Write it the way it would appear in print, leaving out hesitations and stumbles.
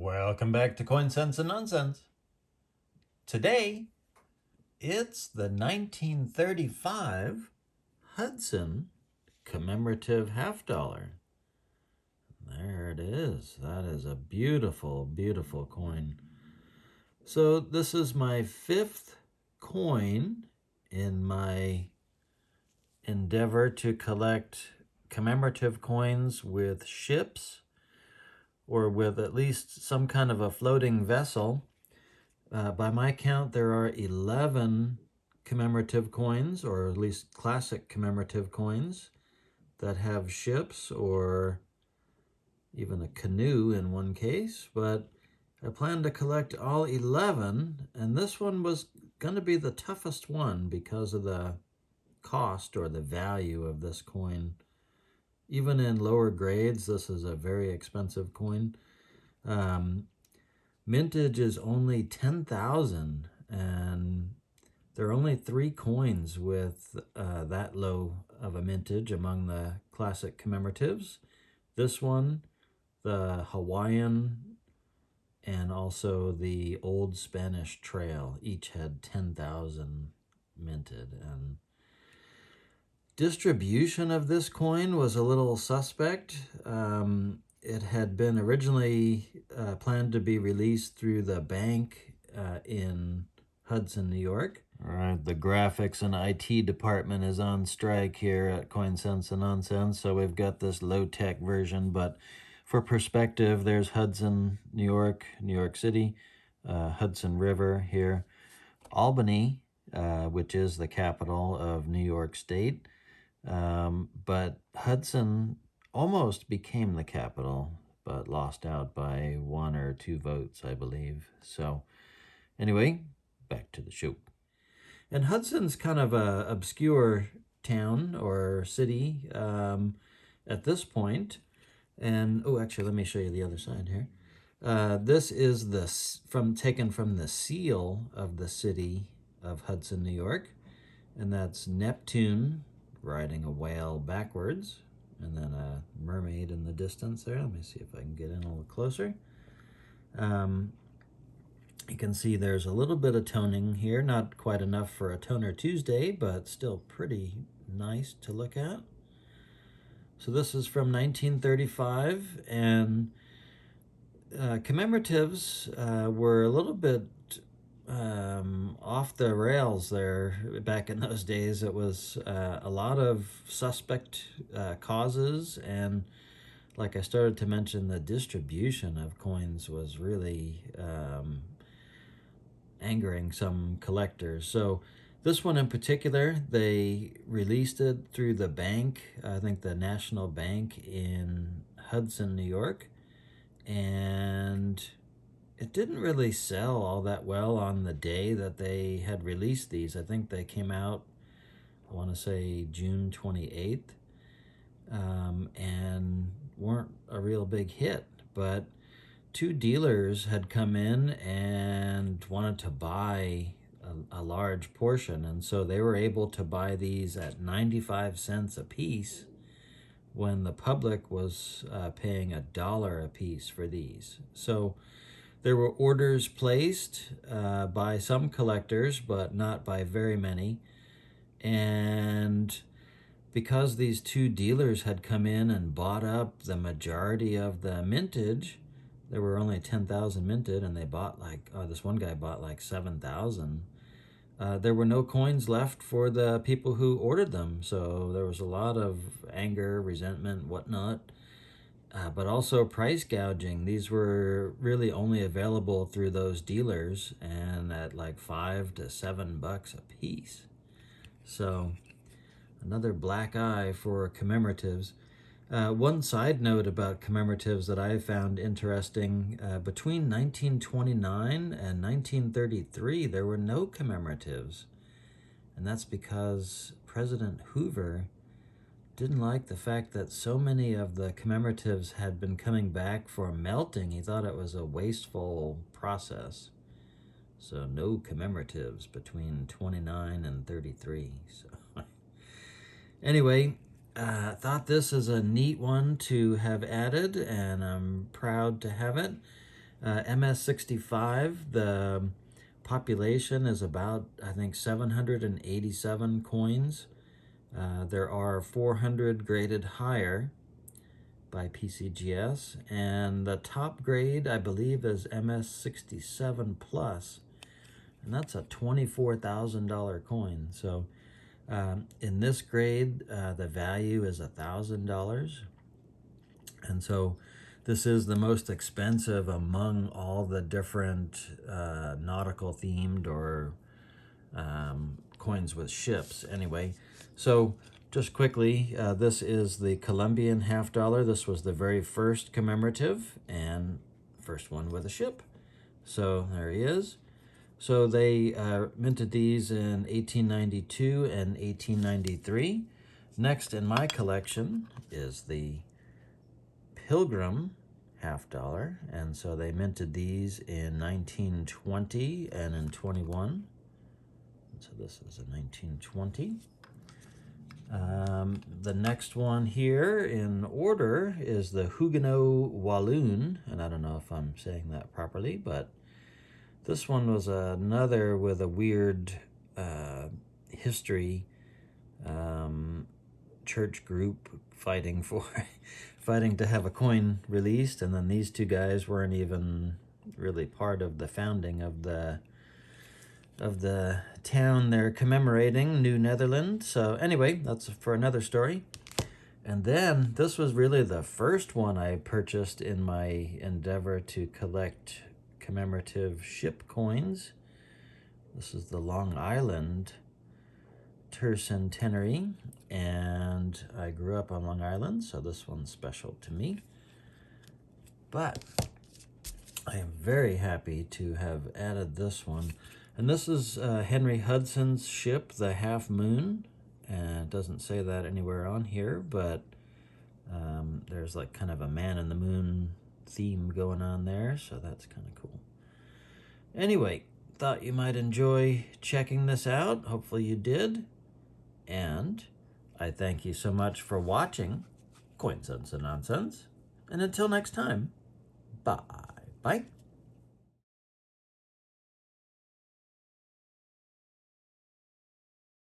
Welcome back to Coin Sense and Nonsense. Today, it's the 1935 Hudson Commemorative half dollar. There it is. That is a beautiful, beautiful coin. So this is my fifth coin in my endeavor to collect commemorative coins with ships or with at least some kind of a floating vessel. By my count, there are 11 commemorative coins, or at least classic commemorative coins, that have ships or even a canoe in one case. But I plan to collect all 11, and this one was going to be the toughest one because of the cost or the value of this coin. Even in lower grades, this is a very expensive coin. Mintage is only 10,000, and there are only 3 coins with that low of a mintage among the classic commemoratives. This one, the Hawaiian, and also the Old Spanish Trail each had 10,000 minted. And distribution of this coin was a little suspect. It had been originally planned to be released through the bank in Hudson, New York. All right, the graphics and IT department is on strike here at Coin Sense and Nonsense, so we've got this low-tech version, but for perspective, there's Hudson, New York City, Hudson River here, Albany, which is the capital of New York State, but Hudson almost became the capital, but lost out by 1 or 2 votes, I believe. So anyway, back to the show. And Hudson's kind of a obscure town or city at this point. And oh, actually, let me show you the other side here. This is taken from the seal of the city of Hudson, New York, and that's Neptune riding a whale backwards, and then a mermaid in the distance there. Let me see if I can get in a little closer. You can see there's a little bit of toning here, not quite enough for a Toner Tuesday, but still pretty nice to look at. So this is from 1935, and commemoratives were a little bit off the rails there back in those days. It was a lot of suspect causes, and like I started to mention, the distribution of coins was really angering some collectors. So this one in particular, they released it through the bank, I think the National Bank in Hudson, New York, and it didn't really sell all that well on the day that they had released these. I think they came out, I want to say June 28th, and weren't a real big hit. But 2 dealers had come in and wanted to buy a large portion, and so they were able to buy these at 95 cents a piece when the public was paying $1 a piece for these. So there were orders placed by some collectors, but not by very many. And because these 2 dealers had come in and bought up the majority of the mintage, there were only 10,000 minted, and they bought this one guy bought like 7,000. There were no coins left for the people who ordered them, so there was a lot of anger, resentment, whatnot. But also price gouging. These were really only available through those dealers, and at like $5 to $7 a piece. So another black eye for commemoratives. One side note about commemoratives that I found interesting, between 1929 and 1933, there were no commemoratives. And that's because President Hoover didn't like the fact that so many of the commemoratives had been coming back for melting. He thought it was a wasteful process. So no commemoratives between 29 and 33. So anyway, thought this is a neat one to have added, and I'm proud to have it. MS-65, the population is about, I think, 787 coins. There are 400 graded higher by PCGS, and the top grade, I believe, is MS-67 Plus, and that's a $24,000 coin. So in this grade, the value is $1,000, and so this is the most expensive among all the different nautical themed or coins with ships. Anyway, so just quickly, this is the Colombian $50. This was the very first commemorative and first one with a ship. So there he is. So they minted these in 1892 and 1893. Next in my collection is the Pilgrim $50, and so they minted these in 1920 and in 21. So this is a 1920. The next one here in order is the Huguenot Walloon, and I don't know if I'm saying that properly, but this one was another with a weird history, church group fighting to have a coin released, and then these two guys weren't even really part of the founding of the town they're commemorating, New Netherland. So anyway, that's for another story. And then this was really the first one I purchased in my endeavor to collect commemorative ship coins. This is the Long Island Tercentenary, and I grew up on Long Island, so this one's special to me. But I am very happy to have added this one. And this is Henry Hudson's ship, the Half Moon. And it doesn't say that anywhere on here, but there's like kind of a man in the moon theme going on there, so that's kind of cool. Anyway, thought you might enjoy checking this out. Hopefully you did. And I thank you so much for watching Coin Sense and Nonsense. And until next time, bye. Bye.